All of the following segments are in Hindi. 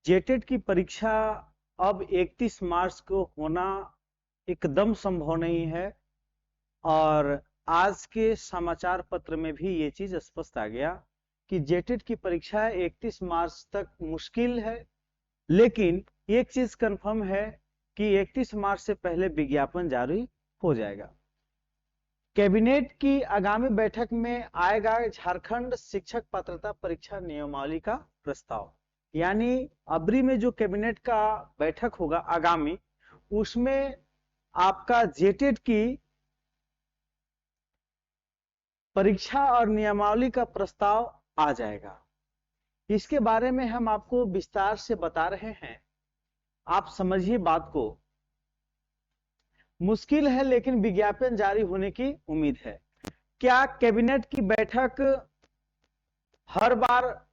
जेटेट की परीक्षा अब 31 मार्च को होना एकदम संभव नहीं है और आज के समाचार पत्र में भी ये चीज स्पष्ट आ गया कि जेटेट की परीक्षा 31 मार्च तक मुश्किल है। लेकिन एक चीज कंफर्म है कि 31 मार्च से पहले विज्ञापन जारी हो जाएगा। कैबिनेट की आगामी बैठक में आएगा झारखंड शिक्षक पात्रता परीक्षा नियमावली का प्रस्ताव। यानी अबरी में जो कैबिनेट का बैठक होगा आगामी, उसमें आपका जेटेट की परीक्षा और नियमावली का प्रस्ताव आ जाएगा। इसके बारे में हम आपको विस्तार से बता रहे हैं, आप समझिए बात को। मुश्किल है लेकिन विज्ञापन जारी होने की उम्मीद है। क्या कैबिनेट की बैठक हर बार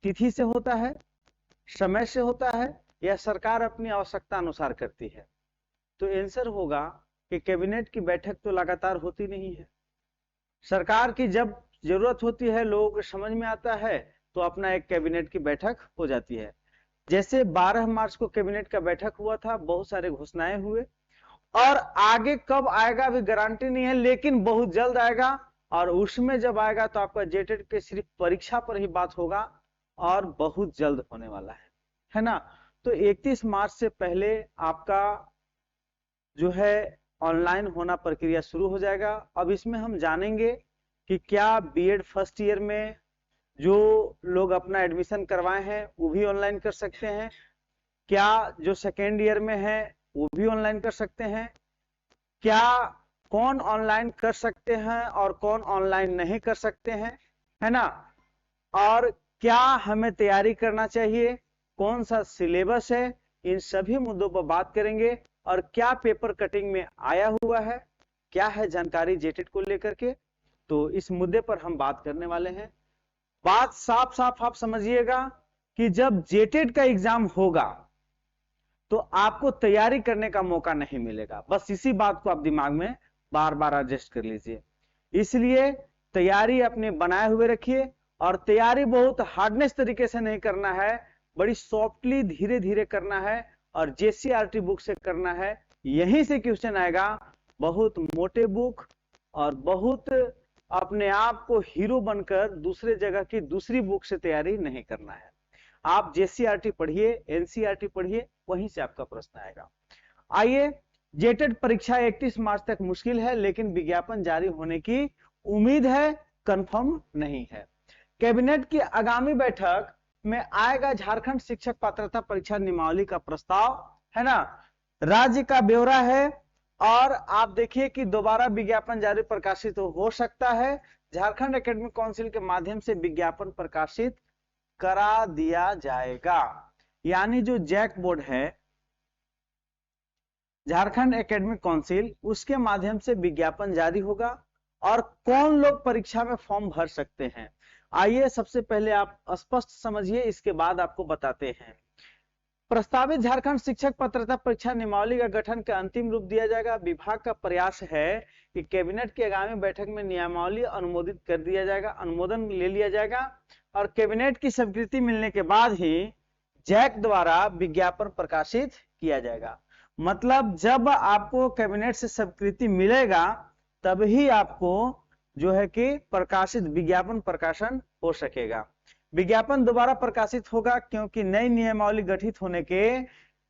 तिथि से होता है, समय से होता है, या सरकार अपनी आवश्यकता अनुसार करती है? तो आंसर होगा कि कैबिनेट की बैठक तो लगातार होती नहीं है। सरकार की जब जरूरत होती है, लोगों को समझ में आता है, तो अपना एक कैबिनेट की बैठक हो जाती है। जैसे 12 मार्च को कैबिनेट का बैठक हुआ था, बहुत सारे घोषणाएं हुए, और आगे कब आएगा अभी गारंटी नहीं है, लेकिन बहुत जल्द आएगा। और उसमें जब आएगा तो आपका जेटेट के सिर्फ परीक्षा पर ही बात होगा और बहुत जल्द होने वाला है ना। तो 31 मार्च से पहले आपका जो है ऑनलाइन होना प्रक्रिया शुरू हो जाएगा। अब इसमें हम जानेंगे कि क्या बीएड फर्स्ट ईयर में जो लोग अपना एडमिशन करवाए हैं वो भी ऑनलाइन कर सकते हैं, क्या जो सेकेंड ईयर में है वो भी ऑनलाइन कर सकते हैं, क्या कौन ऑनलाइन कर सकते हैं और कौन ऑनलाइन नहीं कर सकते हैं, है ना। और क्या हमें तैयारी करना चाहिए, कौन सा सिलेबस है, इन सभी मुद्दों पर बात करेंगे। और क्या पेपर कटिंग में आया हुआ है, क्या है जानकारी जेटेट को लेकर के, तो इस मुद्दे पर हम बात करने वाले हैं। बात साफ साफ आप समझिएगा कि जब जेटेट का एग्जाम होगा तो आपको तैयारी करने का मौका नहीं मिलेगा। बस इसी बात को आप दिमाग में बार बार एडजस्ट कर लीजिए। इसलिए तैयारी अपने बनाए हुए रखिए, और तैयारी बहुत हार्डनेस तरीके से नहीं करना है, बड़ी सॉफ्टली धीरे धीरे करना है, और जेसीईआरटी बुक से करना है। यहीं से क्वेश्चन आएगा, बहुत मोटे बुक और बहुत अपने आप को हीरो बनकर दूसरे जगह की दूसरी बुक से तैयारी नहीं करना है। आप जेसीईआरटी पढ़िए, एनसीईआरटी पढ़िए, वहीं से आपका प्रश्न आएगा। आइए, जेटेट परीक्षा 31 मार्च तक मुश्किल है लेकिन विज्ञापन जारी होने की उम्मीद है, कंफर्म नहीं है। कैबिनेट की आगामी बैठक में आएगा झारखंड शिक्षक पात्रता परीक्षा नियमावली का प्रस्ताव, है ना। राज्य का ब्यौरा है, और आप देखिए कि दोबारा विज्ञापन जारी प्रकाशित हो सकता है। झारखंड एकेडमिक काउंसिल के माध्यम से विज्ञापन प्रकाशित करा दिया जाएगा। यानी जो जैक बोर्ड है, झारखंड एकेडमिक काउंसिल, उसके माध्यम से विज्ञापन जारी होगा। और कौन लोग परीक्षा में फॉर्म भर सकते हैं, आइए सबसे पहले आप स्पष्ट समझिए, इसके बाद आपको बताते हैं। प्रस्तावित झारखंड शिक्षक पात्रता परीक्षा नियमावली का गठन का अंतिम रूप दिया जाएगा। विभाग का प्रयास है कि कैबिनेट की आगामी बैठक में नियमावली अनुमोदित कर दिया जाएगा, अनुमोदन ले लिया जाएगा, और कैबिनेट की स्वीकृति मिलने के बाद ही जैक द्वारा विज्ञापन प्रकाशित किया जाएगा। मतलब जब आपको कैबिनेट से स्वीकृति मिलेगा तभी आपको जो है कि प्रकाशित विज्ञापन प्रकाशन हो सकेगा। विज्ञापन दोबारा प्रकाशित होगा क्योंकि नई नियमावली गठित होने के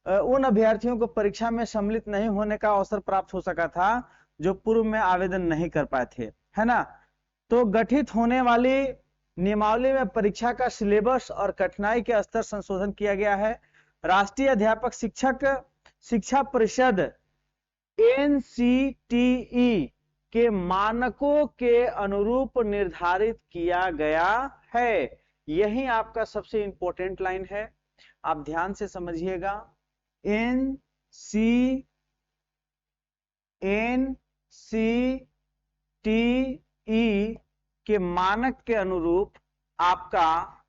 उन अभ्यर्थियों को परीक्षा में सम्मिलित नहीं होने का अवसर प्राप्त हो सका था जो पूर्व में आवेदन नहीं कर पाए थे, है ना। तो गठित होने वाली नियमावली में परीक्षा का सिलेबस और कठिनाई के स्तर संशोधन किया गया है। राष्ट्रीय अध्यापक शिक्षक शिक्षा परिषद एनसीटीई के मानकों के अनुरूप निर्धारित किया गया है। यही आपका सबसे इंपॉर्टेंट लाइन है, आप ध्यान से समझिएगा। एनसीटीई के मानक के अनुरूप आपका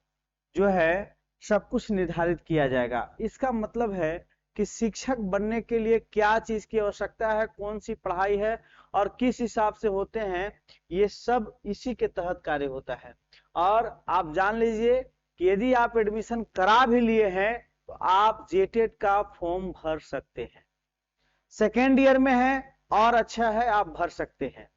जो है सब कुछ निर्धारित किया जाएगा। इसका मतलब है कि शिक्षक बनने के लिए क्या चीज की आवश्यकता है, कौन सी पढ़ाई है और किस हिसाब से होते हैं, ये सब इसी के तहत कार्य होता है। और आप जान लीजिए कि यदि आप एडमिशन करा भी लिए हैं तो तो आप जेटेट का फॉर्म भर सकते हैं। सेकेंड ईयर में है और अच्छा है, आप भर सकते हैं।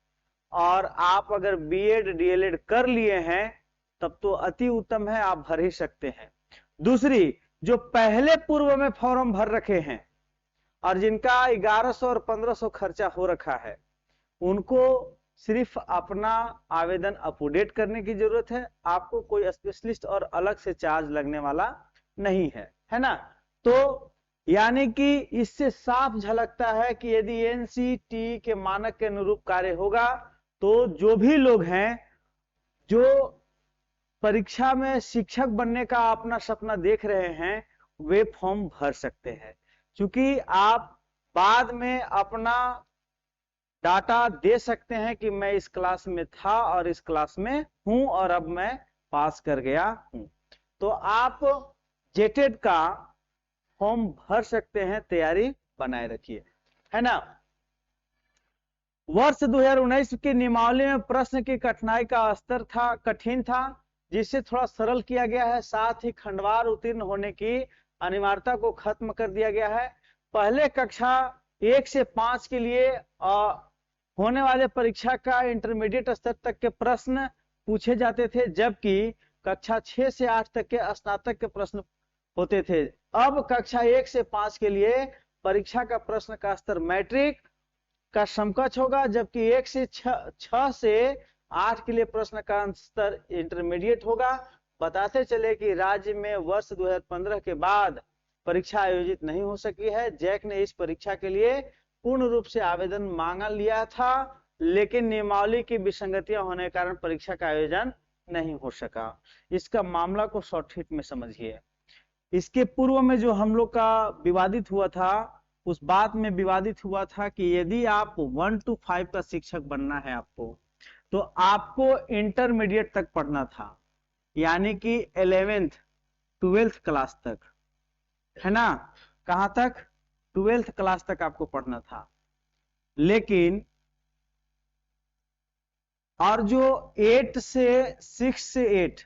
और आप अगर बीएड डीएलएड कर लिए हैं तब तो अति उत्तम है, आप भर ही सकते हैं। दूसरी, जो पहले पूर्व में फॉर्म भर रखे हैं और जिनका 1100 और 1500 खर्चा हो रखा है, उनको सिर्फ अपना आवेदन अपडेट करने की जरूरत है। आपको कोई स्पेशलिस्ट और अलग से चार्ज लगने वाला नहीं है ना। तो यानी कि इससे साफ झलकता है कि यदि एनसीटी के मानक के अनुरूप कार्य होगा तो जो भी लोग हैं जो परीक्षा में शिक्षक बनने का अपना सपना देख रहे हैं, वे फॉर्म भर सकते हैं। क्योंकि आप बाद में अपना डाटा दे सकते हैं कि मैं इस क्लास में था और इस क्लास में हूं और अब मैं पास कर गया हूं। तो आप जेटेट का फॉर्म भर सकते हैं, तैयारी बनाए रखिए, है ना। वर्ष 2019 की नियमावली में प्रश्न की कठिनाई का स्तर कठिन था, जिसे थोड़ा सरल किया गया है। साथ ही खंडवार उत्तीर्ण होने की अनिवार्यता को खत्म कर दिया गया है। पहले कक्षा 1 से 5 के लिए होने वाले परीक्षा का इंटरमीडिएट स्तर तक के प्रश्न पूछे जाते थे, जबकि कक्षा 6 से 8 तक के स्नातक के प्रश्न होते थे। अब कक्षा 1 से 5 के लिए परीक्षा का प्रश्न का स्तर मैट्रिक का समकक्ष होगा, जबकि 1 से 6 से 8 के लिए प्रश्न का स्तर इंटरमीडिएट होगा। बताते चले कि राज्य में वर्ष 2015 के बाद परीक्षा आयोजित नहीं हो सकी है। जैक ने इस परीक्षा के लिए पूर्ण रूप से आवेदन मांगा लिया था, लेकिन नियमावली की विसंगतियां होने के कारण परीक्षा का आयोजन नहीं हो सका। इसका मामला को शॉर्टकट में समझिए। इसके पूर्व में जो हम लोग का विवादित हुआ था, उस बात में विवादित हुआ था कि यदि आप 1 to 5 का शिक्षक बनना है आपको, तो आपको इंटरमीडिएट तक पढ़ना था, यानी कि 11th 12th क्लास तक, है ना। कहां तक? 12th क्लास तक आपको पढ़ना था। लेकिन और जो 8 से 6 से 8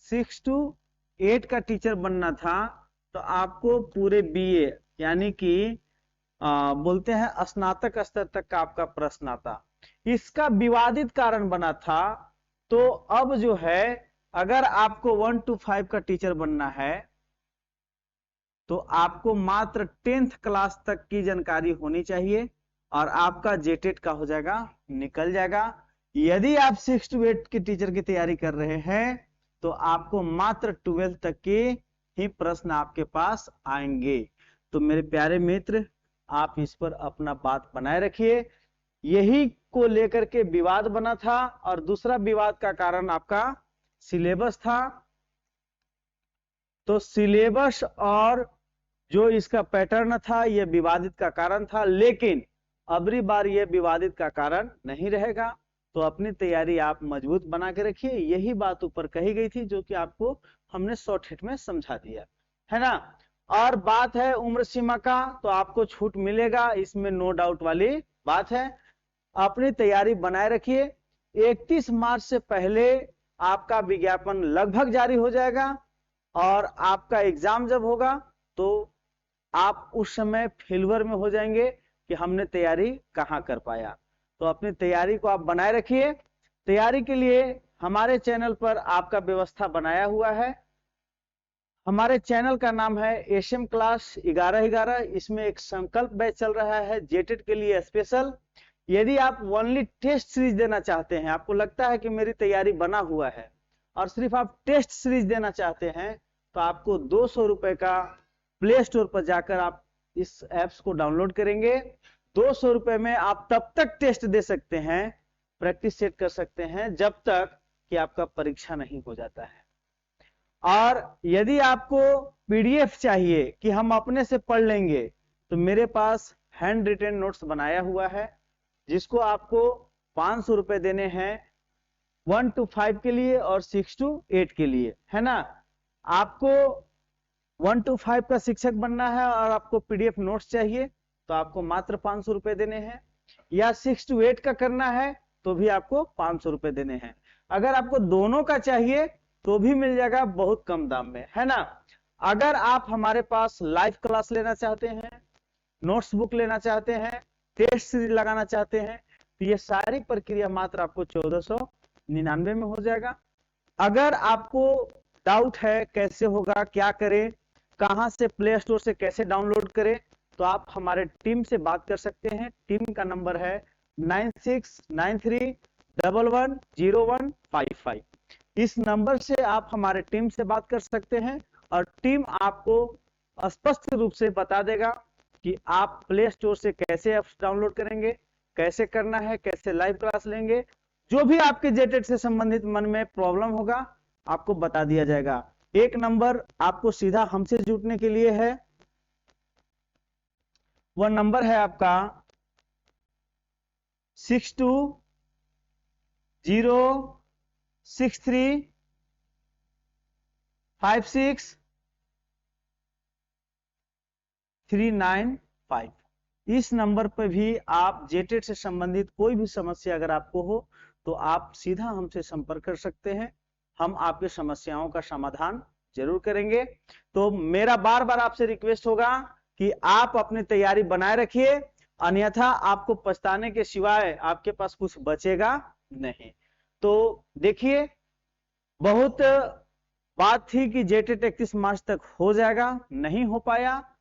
6 to 8 का टीचर बनना था, तो आपको पूरे बीए यानी कि बोलते हैं स्नातक स्तर तक का आपका प्रश्न आता। इसका विवादित कारण बना था। तो अब जो है, अगर आपको 1 to 5 का टीचर बनना है तो आपको मात्र 10th क्लास तक की जानकारी होनी चाहिए और आपका जेटेट का हो जाएगा, निकल जाएगा। यदि आप 6 to 8 के टीचर की तैयारी कर रहे हैं तो आपको मात्र 12th तक के ही प्रश्न आपके पास आएंगे। तो मेरे प्यारे मित्र, आप इस पर अपना बात बनाए रखिए। यही को लेकर के विवाद बना था। और दूसरा विवाद का कारण आपका सिलेबस था। तो सिलेबस और जो इसका पैटर्न था, यह विवादित का कारण था, लेकिन अबरी बार यह विवादित का कारण नहीं रहेगा। तो अपनी तैयारी आप मजबूत बना के रखिए। यही बात ऊपर कही गई थी, जो कि आपको हमने शॉर्टकट में समझा दिया, है ना। और बात है उम्र सीमा का, तो आपको छूट मिलेगा, इसमें नो डाउट वाली बात है। अपनी तैयारी बनाए रखिए। 31 मार्च से पहले आपका विज्ञापन लगभग जारी हो जाएगा और आपका एग्जाम जब होगा तो आप उस समय फेल्यूर में हो जाएंगे कि हमने तैयारी कहां कर पाया। तो अपनी तैयारी को आप बनाए रखिए। तैयारी के लिए हमारे चैनल पर आपका व्यवस्था बनाया हुआ है। हमारे चैनल का नाम है एसएम क्लास 11-11। इसमें एक संकल्प बैच चल रहा है जेटेट के लिए स्पेशल। यदि आप ओनली टेस्ट सीरीज देना चाहते हैं, आपको लगता है कि मेरी तैयारी बना हुआ है और सिर्फ आप टेस्ट सीरीज देना चाहते हैं, तो आपको 200 रुपए का प्ले स्टोर पर जाकर आप इस ऐप्स को डाउनलोड करेंगे। 200 रुपए में आप तब तक टेस्ट दे सकते हैं, प्रैक्टिस सेट कर सकते हैं, जब तक कि आपका परीक्षा नहीं हो जाता है। और यदि आपको पीडीएफ चाहिए कि हम अपने से पढ़ लेंगे, तो मेरे पास हैंड रिटेन नोट्स बनाया हुआ है, जिसको आपको 500 रुपए देने हैं 1 to 5 के लिए और 6 to 8 के लिए, है ना। आपको 1 to 5 का शिक्षक बनना है और आपको पीडीएफ नोट्स चाहिए, तो आपको मात्र 500 रुपए देने हैं। या 6 to 8 का करना है तो भी आपको 500 रुपए देने हैं। अगर आपको दोनों का चाहिए तो भी मिल जाएगा बहुत कम दाम में, है ना। अगर आप हमारे पास लाइव क्लास लेना चाहते हैं, नोट्स बुक लेना चाहते हैं, टेस्ट सीरीज लगाना चाहते हैं, तो ये सारी प्रक्रिया मात्र आपको 1499 में हो जाएगा। अगर आपको डाउट है कैसे होगा, क्या करें, कहां से प्ले स्टोर से कैसे डाउनलोड करें, तो आप हमारे टीम से बात कर सकते हैं। टीम का नंबर है 9693110155। इस नंबर से आप हमारे टीम से बात कर सकते हैं और टीम आपको स्पष्ट रूप से बता देगा कि आप प्ले स्टोर से कैसे ऐप्स डाउनलोड करेंगे, कैसे करना है, कैसे लाइव क्लास लेंगे, जो भी आपके जेटेड से संबंधित मन में प्रॉब्लम होगा आपको बता दिया जाएगा। एक नंबर आपको सीधा हमसे जुड़ने के लिए है, वह नंबर है आपका 62035639 इस नंबर पर भी आप जेटेड से संबंधित कोई भी समस्या अगर आपको हो तो आप सीधा हमसे संपर्क कर सकते हैं। हम आपकी समस्याओं का समाधान जरूर करेंगे। तो मेरा बार बार आपसे रिक्वेस्ट होगा कि आप अपनी तैयारी बनाए रखिए, अन्यथा आपको पछताने के सिवाय आपके पास कुछ बचेगा नहीं। तो देखिए, बहुत बात थी कि जेटेट 31 मार्च तक हो जाएगा, नहीं हो पाया।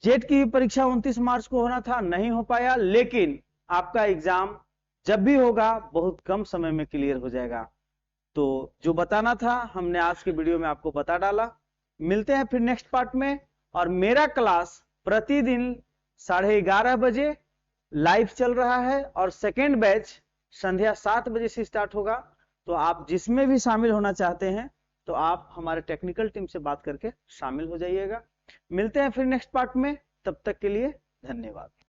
जेट की परीक्षा 29 मार्च को होना था, नहीं हो पाया, लेकिन आपका एग्जाम जब भी होगा बहुत कम समय में क्लियर हो जाएगा। तो जो बताना था हमने आज के वीडियो में आपको बता डाला। मिलते हैं फिर नेक्स्ट पार्ट में। और मेरा क्लास प्रतिदिन 11:30 बजे लाइव चल रहा है और सेकेंड बैच संध्या 7 बजे से स्टार्ट होगा। तो आप जिसमें भी शामिल होना चाहते हैं तो आप हमारे टेक्निकल टीम से बात करके शामिल हो जाइएगा। मिलते हैं फिर नेक्स्ट पार्ट में, तब तक के लिए धन्यवाद।